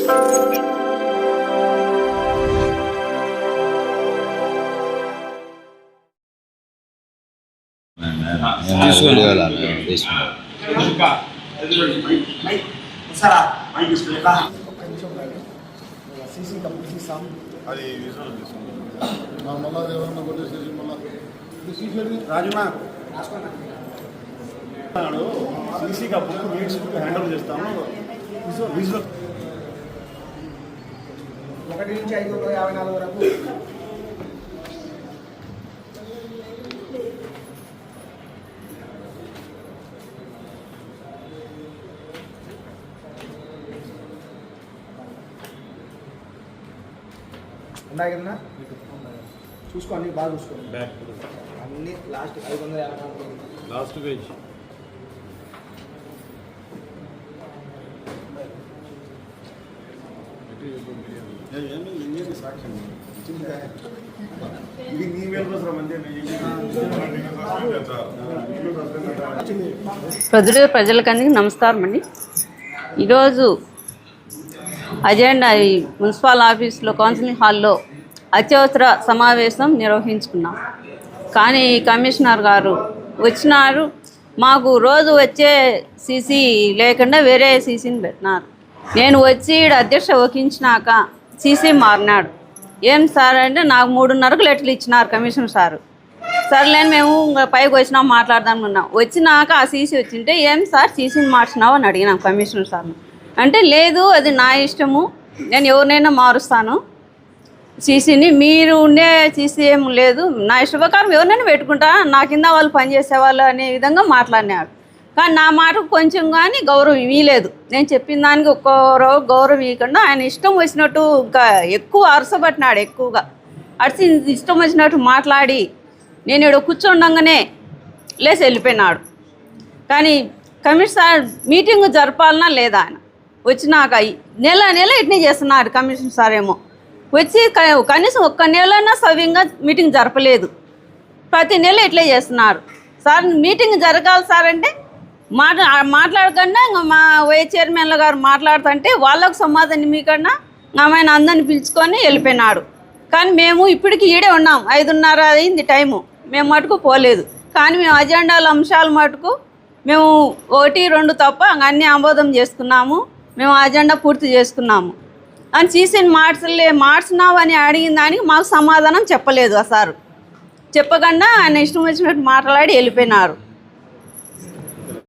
Rajma CC కా book meets handle చేస్తాము. 1 నుంచి 554 వరకు ఉన్నాయి కదా. చూసుకో, అన్ని బాగా చూసుకోండి. అన్ని లాస్ట్ 554 లాస్ట్ పేజ్. ప్రజలకందరికీ నమస్కారం అండి. ఈరోజు అజెండా ఈ మున్సిపల్ ఆఫీస్లో కౌన్సిలింగ్ హాల్లో అత్యవసర సమావేశం నిర్వహించుకున్నాం. కానీ కమిషనర్ గారు వచ్చినారు, మాకు రోజు వచ్చే సీసీ లేకుండా వేరే సీసీని పెట్టినారు. నేను వచ్చి అధ్యక్ష వహించినాక సీసీ మారినాడు. ఏం సార్ అంటే నాకు 3:30కు లెటర్లు ఇచ్చినారు కమిషనర్ సారు. సర్లేని మేము పైకి వచ్చినాం మాట్లాడదాం ఉన్నాం. వచ్చినాక ఆ సీసీ వచ్చింటే ఏం సార్ సీసీని మార్చినావు అని అడిగినాం కమిషనర్ సార్ని. అంటే లేదు, అది నా ఇష్టము, నేను ఎవరినైనా మారుస్తాను సీసీని, మీరు ఉండే సీసీ ఏం లేదు, నా ఇష్ట ప్రకారం ఎవరినైనా పెట్టుకుంటా, నా కింద వాళ్ళు పనిచేసేవాళ్ళు అనే విధంగా మాట్లాడినాడు. కానీ నా మాటకు కొంచెం కానీ గౌరవం ఇవ్వలేదు. నేను చెప్పిన దానికి ఒక్కరో గౌరవం ఇవ్వకుండా ఆయన ఇష్టం వచ్చినట్టు ఇంకా ఎక్కువ అరసబట్టినాడు. ఎక్కువగా అరిసి ఇష్టం వచ్చినట్టు మాట్లాడి నేను ఇక్కడ కూర్చోండగానే లేసి వెళ్ళిపోయినాడు. కానీ కమిషనర్ మీటింగ్ జరపాలన్నా లేదా, ఆయన వచ్చినాక నెల ఇట్నే చేస్తున్నారు. కమిషనర్ సార్ ఏమో వచ్చి కనీసం ఒక్క నెలైనా సవ్యంగా మీటింగ్ జరపలేదు. ప్రతి నెల ఇట్లే చేస్తున్నారు. సార్ మీటింగ్ జరగాలి సార్ అంటే మాట్లాడకుండా ఇంకా మా వైస్ చైర్మన్ల గారు మాట్లాడుతుంటే వాళ్ళకు సమాధానం మీకన్నా ఆమెను అందరిని పిలుచుకొని వెళ్ళిపోయినాడు. కానీ మేము ఇప్పటికి ఈడే ఉన్నాం. 5:30 అయింది టైము, మేము మటుకు పోలేదు. కానీ మేము అజెండాల అంశాలు మటుకు మేము 1, 2 తప్ప అన్నీ ఆమోదం చేసుకున్నాము. మేము అజెండా పూర్తి చేసుకున్నాము. అని సీసీని మార్చినావు అని అడిగిన దానికి మాకు సమాధానం చెప్పలేదు. ఆ సారు చెప్పకుండా ఆయన ఇష్టం వచ్చినట్టు మాట్లాడి వెళ్ళిపోయినారు.